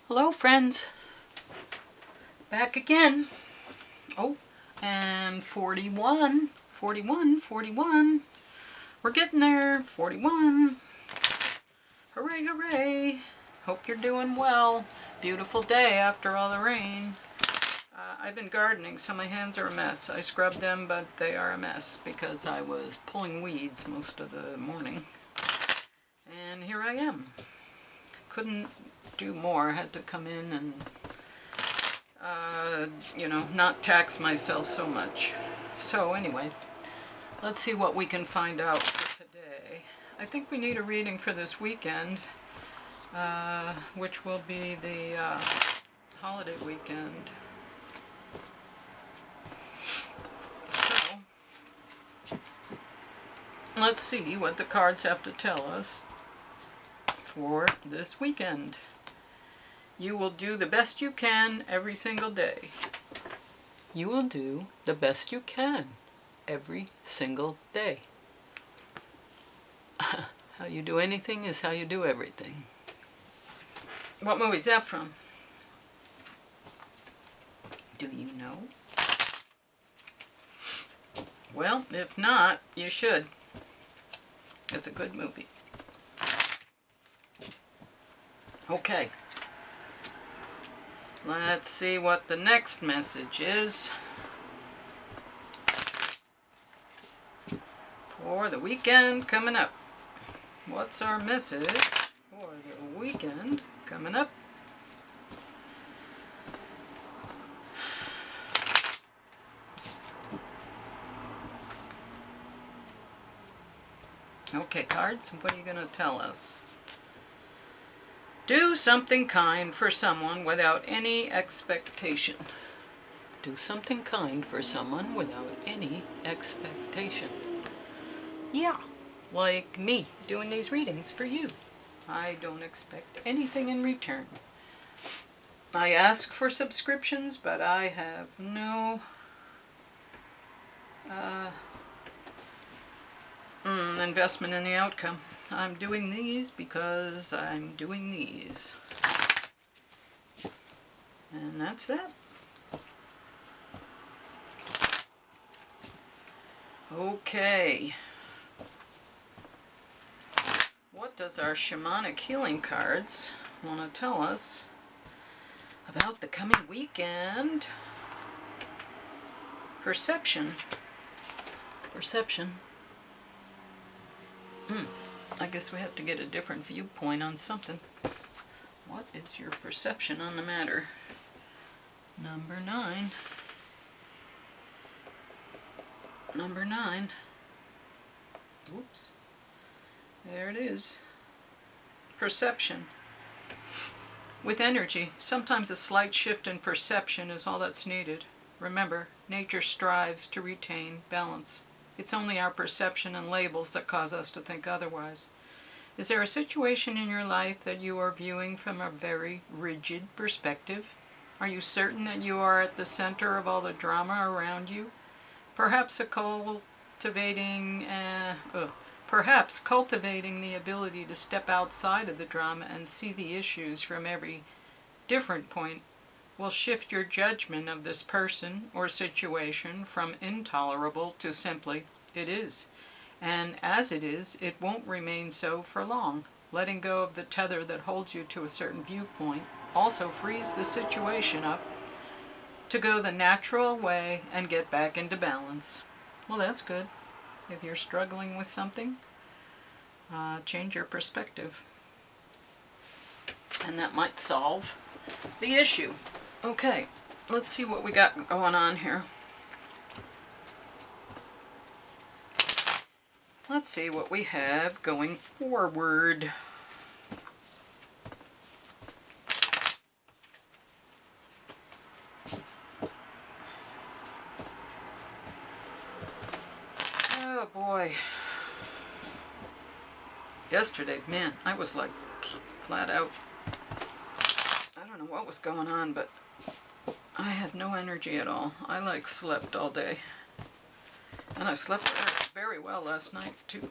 Hello friends, back again. Oh, and 41, 41, 41. We're getting there, 41. Hooray, hooray. Hope you're doing well. Beautiful day after all the rain. I've been gardening, so my hands are a mess. I scrubbed them, but they are a mess because I was pulling weeds most of the morning. And here I am. Couldn't do more. Had to come in and not tax myself so much. So anyway, let's see what we can find out for today. I think we need a reading for this weekend, which will be the holiday weekend. So, let's see what the cards have to tell us for this weekend. You will do the best you can every single day. You will do the best you can every single day. How you do anything is how you do everything. What movie is that from? Do you know? Well, if not, you should. It's a good movie. Okay. Let's see what the next message is for the weekend coming up. What's our message for the weekend coming up? Okay, cards, what are you going to tell us? Do something kind for someone without any expectation. Do something kind for someone without any expectation. Yeah, like me doing these readings for you. I don't expect anything in return. I ask for subscriptions, but I have no investment in the outcome. I'm doing these because I'm doing these. And that's that. Okay. What does our shamanic healing cards want to tell us about the coming weekend? Perception. Perception. I guess we have to get a different viewpoint on something. What is your perception on the matter? Number 9. Number 9. Oops. There it is. Perception. With energy, sometimes a slight shift in perception is all that's needed. Remember, nature strives to retain balance. It's only our perception and labels that cause us to think otherwise. Is there a situation in your life that you are viewing from a very rigid perspective? Are you certain that you are at the center of all the drama around you? Perhaps cultivating the ability to step outside of the drama and see the issues from every different point will shift your judgment of this person or situation from intolerable to simply, it is. And as it is, it won't remain so for long. Letting go of the tether that holds you to a certain viewpoint also frees the situation up to go the natural way and get back into balance. Well, that's good. If you're struggling with something, change your perspective. And that might solve the issue. Okay, let's see what we got going on here. Let's see what we have going forward. Oh boy. Yesterday, man, I was like flat out. I don't know what was going on, but I had no energy at all. I like slept all day. And I slept very well last night too.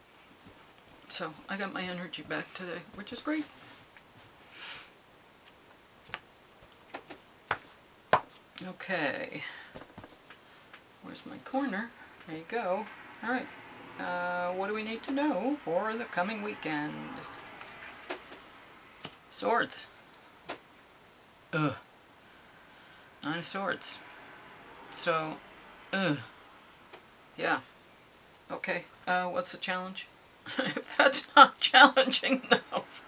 So I got my energy back today, which is great. Okay. Where's my corner? There you go. Alright. What do we need to know for the coming weekend? Swords. Ugh. 9 of Swords. So, ugh. Yeah. Okay. What's the challenge? If that's not challenging enough.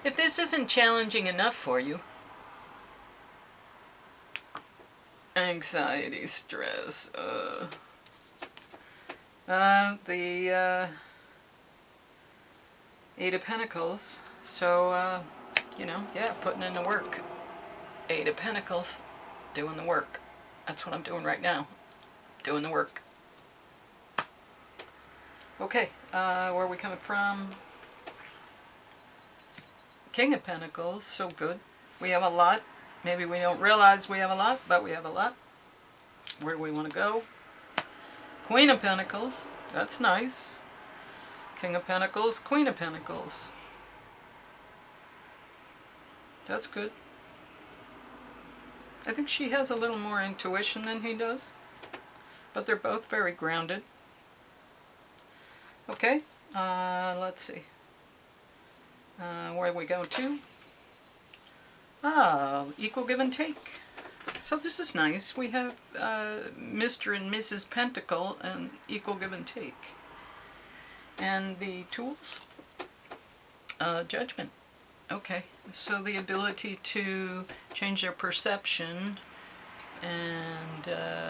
If this isn't challenging enough for you, anxiety, stress, the 8 of Pentacles, so, you know, yeah, putting in the work. 8 of Pentacles, doing the work. That's what I'm doing right now, doing the work. Okay, where are we coming from? King of Pentacles, so good. We have a lot. Maybe we don't realize we have a lot, but we have a lot. Where do we want to go? Queen of Pentacles, that's nice. King of Pentacles, Queen of Pentacles. That's good. I think she has a little more intuition than he does, but they're both very grounded. Okay, let's see. Where do we go to? Equal give and take. So this is nice. We have Mr. and Mrs. Pentacle and equal give and take. And the tools? Judgment. Okay, so the ability to change their perception and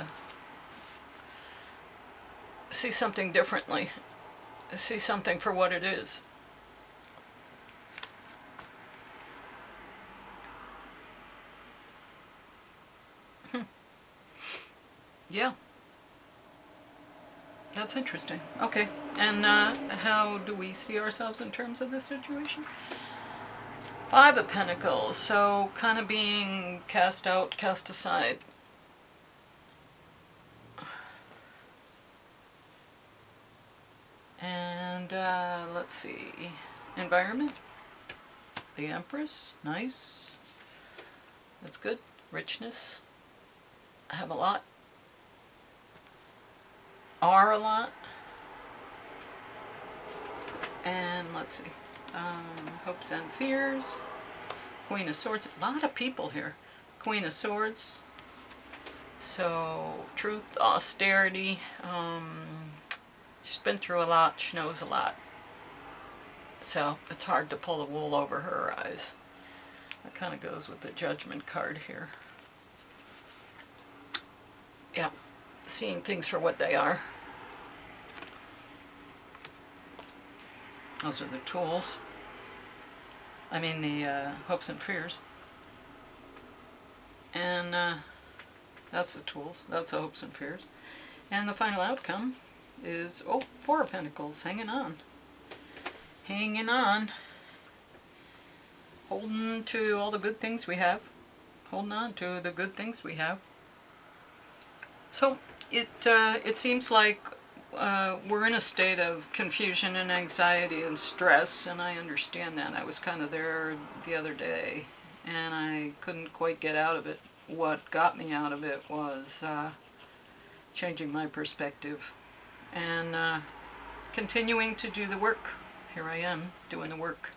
see something differently. See something for what it is. Yeah. That's interesting. Okay. And how do we see ourselves in terms of this situation? 5 of Pentacles. So kind of being cast out, cast aside. And let's see. Environment. The Empress. Nice. That's good. Richness. I have a lot. Are a lot. And let's see. Hopes and fears. Queen of Swords. A lot of people here. Queen of Swords. So, truth, austerity. She's been through a lot. She knows a lot. So, it's hard to pull the wool over her eyes. That kind of goes with the Judgment card here. Yeah. Seeing things for what they are. Those are the tools. I mean the hopes and fears. And that's the tools. That's the hopes and fears. And the final outcome is, 4 of Pentacles. Hanging on. Hanging on. Holding to all the good things we have. Holding on to the good things we have. So it seems like we're in a state of confusion and anxiety and stress, and I understand that. I was kind of there the other day, and I couldn't quite get out of it. What got me out of it was changing my perspective and continuing to do the work. Here I am, doing the work.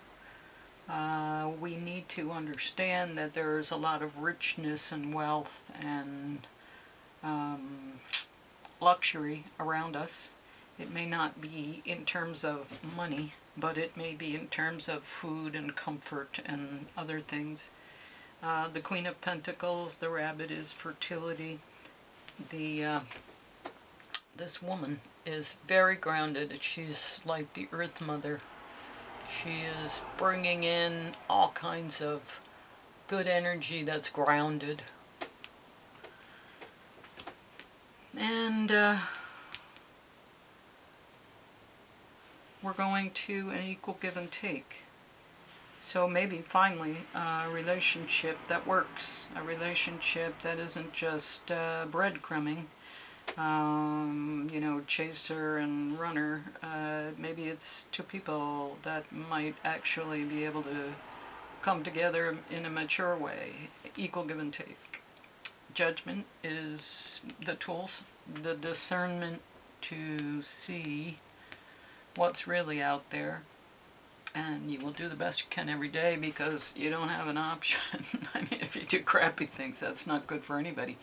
We need to understand that there's a lot of richness and wealth and luxury around us. It may not be in terms of money, but it may be in terms of food and comfort and other things. The Queen of Pentacles, the rabbit, is fertility. This woman is very grounded. She's like the Earth Mother. She is bringing in all kinds of good energy that's grounded. And we're going to an equal give and take. So maybe finally a relationship that works, a relationship that isn't just breadcrumbing, you know, chaser and runner. Maybe it's 2 people that might actually be able to come together in a mature way, equal give and take. Judgment is the tools, the discernment to see what's really out there, and you will do the best you can every day because you don't have an option. I mean, if you do crappy things, that's not good for anybody.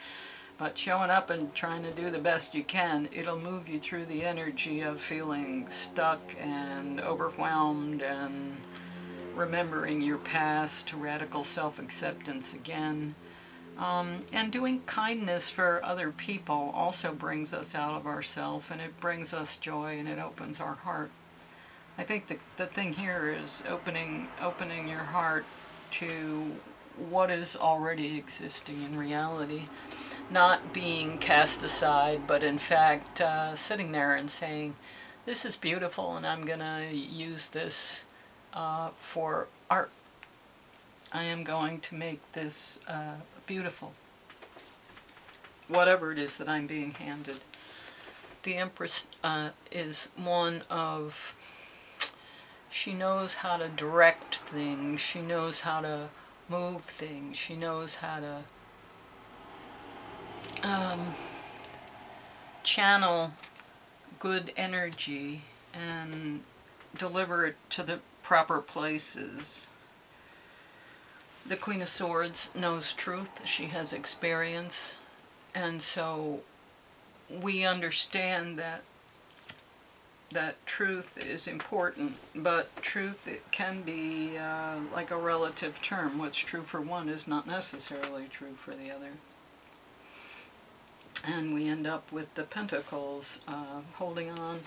But showing up and trying to do the best you can, it'll move you through the energy of feeling stuck and overwhelmed and remembering your past, radical self-acceptance again. And doing kindness for other people also brings us out of ourselves, and it brings us joy, and it opens our heart. I think the thing here is opening your heart to what is already existing in reality, not being cast aside, but in fact sitting there and saying, this is beautiful, and I'm going to use this for art. I am going to make this beautiful, whatever it is that I'm being handed. The Empress is one of, she knows how to direct things, she knows how to move things, she knows how to channel good energy and deliver it to the proper places. The Queen of Swords knows truth, she has experience, and so we understand that truth is important, but truth, it can be like a relative term. What's true for one is not necessarily true for the other. And we end up with the Pentacles holding on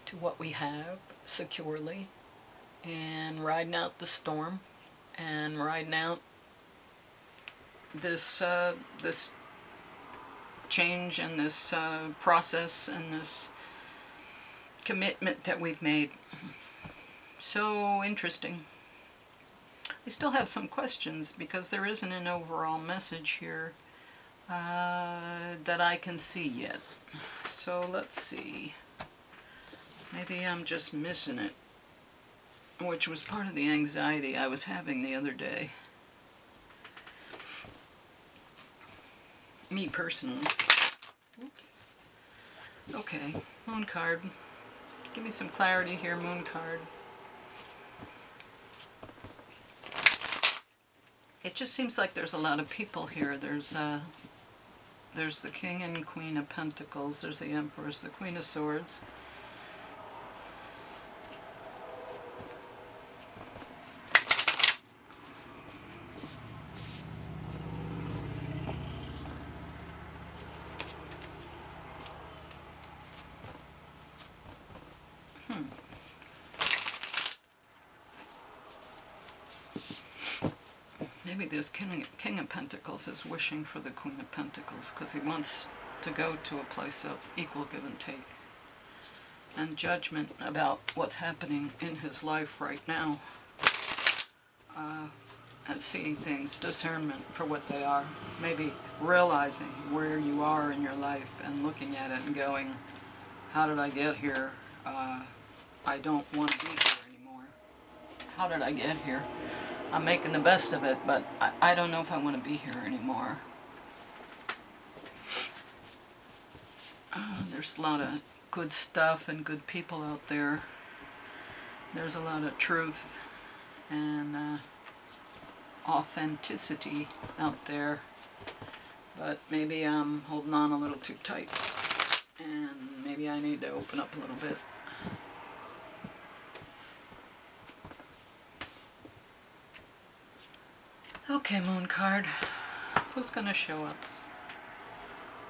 to what we have securely and riding out the storm and riding out this this change and this process and this commitment that we've made. So interesting. I still have some questions because there isn't an overall message here that I can see yet. So let's see. Maybe I'm just missing it, which was part of the anxiety I was having the other day. Me personally. Oops. Okay, Moon card. Give me some clarity here, Moon card. It just seems like there's a lot of people here. There's the King and Queen of Pentacles, there's the Empress, the Queen of Swords. Maybe this King of Pentacles is wishing for the Queen of Pentacles because he wants to go to a place of equal give and take and judgment about what's happening in his life right now, and seeing things, discernment for what they are, maybe realizing where you are in your life and looking at it and going, how did I get here? I don't want to be here anymore. How did I get here? I'm making the best of it, but I don't know if I want to be here anymore. There's a lot of good stuff and good people out there. There's a lot of truth and authenticity out there, but maybe I'm holding on a little too tight, and maybe I need to open up a little bit. Okay, Moon card, who's going to show up?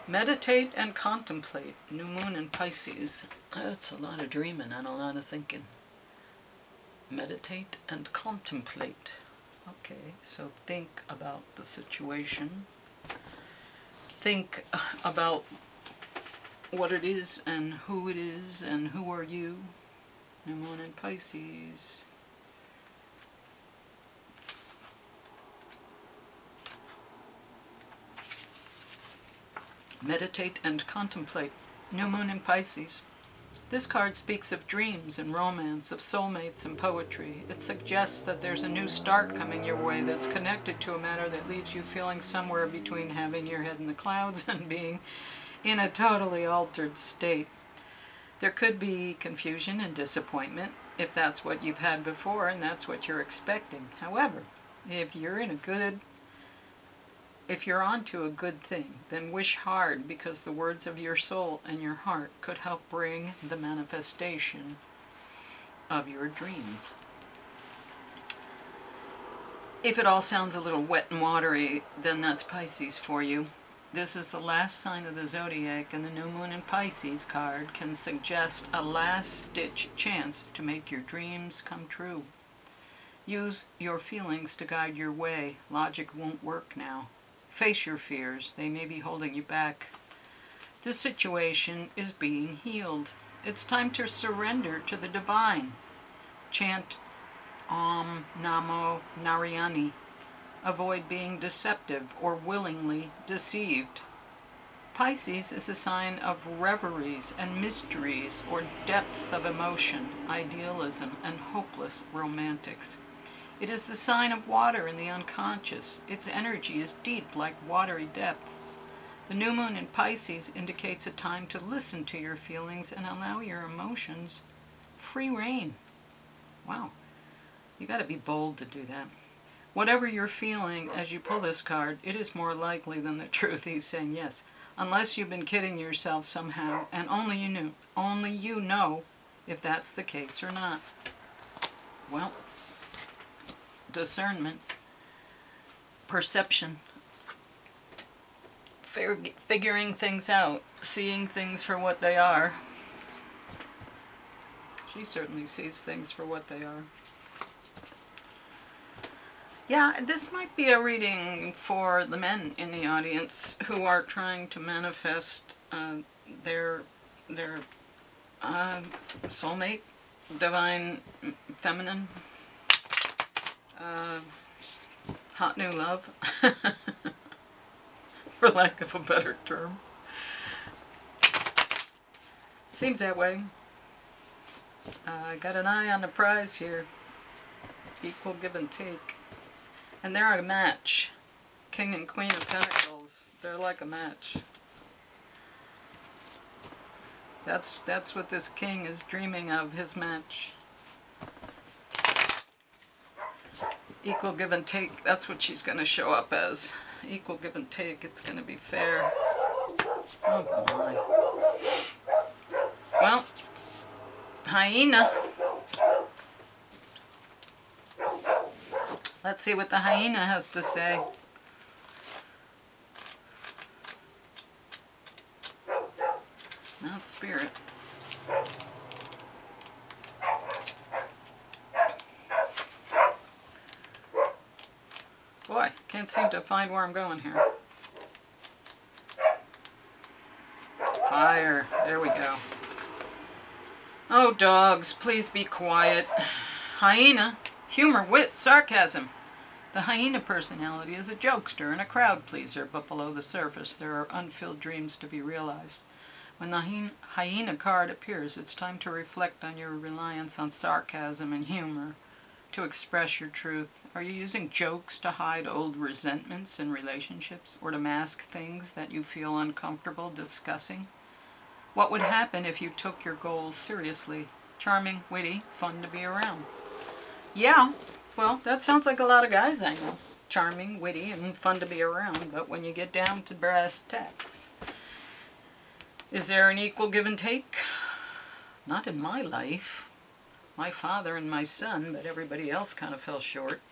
Meditate and contemplate. New Moon in Pisces. That's a lot of dreaming and a lot of thinking. Meditate and contemplate. Okay, so think about the situation. Think about what it is and who it is and who are you. New Moon in Pisces. Meditate and contemplate. New Moon in Pisces. This card speaks of dreams and romance, of soulmates and poetry. It suggests that there's a new start coming your way that's connected to a matter that leaves you feeling somewhere between having your head in the clouds and being in a totally altered state. There could be confusion and disappointment if that's what you've had before and that's what you're expecting. However, if you're onto a good thing, then wish hard, because the words of your soul and your heart could help bring the manifestation of your dreams. If it all sounds a little wet and watery, then that's Pisces for you. This is the last sign of the zodiac, and the new moon in Pisces card can suggest a last-ditch chance to make your dreams come true. Use your feelings to guide your way. Logic won't work now. Face your fears. They may be holding you back. This situation is being healed. It's time to surrender to the divine. Chant Om Namo Narayani. Avoid being deceptive or willingly deceived. Pisces is a sign of reveries and mysteries, or depths of emotion, idealism, and hopeless romantics. It is the sign of water in the unconscious. Its energy is deep like watery depths. The new moon in Pisces indicates a time to listen to your feelings and allow your emotions free rein. Wow, you got to be bold to do that. Whatever you're feeling as you pull this card, it is more likely than the truth. He's saying yes. Unless you've been kidding yourself somehow, and only you know if that's the case or not. Well, discernment, perception, figuring things out, seeing things for what they are. She certainly sees things for what they are. Yeah, this might be a reading for the men in the audience who are trying to manifest their soulmate, divine feminine, hot new love, for lack of a better term. Seems that way. I got an eye on the prize here. Equal give and take. And they're a match. King and Queen of Pentacles. They're like a match. That's what this king is dreaming of, his match. Equal give and take. That's what she's going to show up as. Equal give and take. It's going to be fair. Oh my. Well, hyena. Let's see what the hyena has to say. Not spirit. Boy, can't seem to find where I'm going here. Fire. There we go. Oh, dogs, please be quiet. Hyena. Humor, wit, sarcasm. The hyena personality is a jokester and a crowd pleaser, but below the surface there are unfilled dreams to be realized. When the hyena card appears, it's time to reflect on your reliance on sarcasm and humor to express your truth. Are you using jokes to hide old resentments in relationships, or to mask things that you feel uncomfortable discussing? What would happen if you took your goals seriously? Charming, witty, fun to be around. Yeah, well, that sounds like a lot of guys I know. Charming, witty, and fun to be around. But when you get down to brass tacks, is there an equal give and take? Not in my life. My father and my son, but everybody else kind of fell short.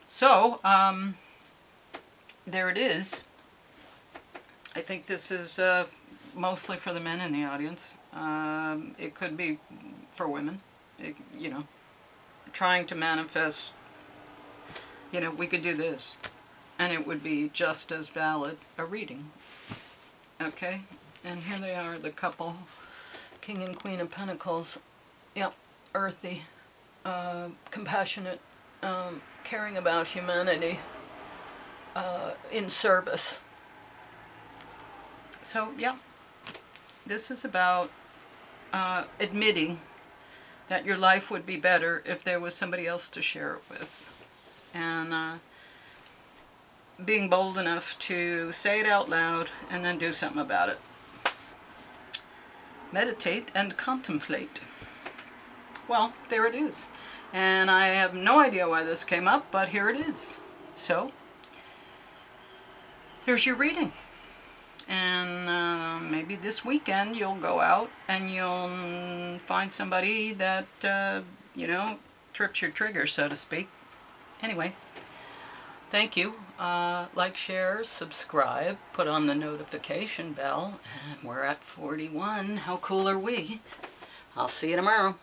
So, there it is. I think this is mostly for the men in the audience. It could be for women, trying to manifest, we could do this, and it would be just as valid a reading. Okay, and here they are, the couple, King and Queen of Pentacles. Yep, earthy, compassionate, caring about humanity, in service. So, yeah, this is about admitting that your life would be better if there was somebody else to share it with. And being bold enough to say it out loud and then do something about it. Meditate and contemplate. Well, there it is. And I have no idea why this came up, but here it is. So, there's your reading. And maybe this weekend you'll go out and you'll find somebody that, trips your trigger, so to speak. Anyway, thank you. Like, share, subscribe, put on the notification bell. And we're at 41. How cool are we? I'll see you tomorrow.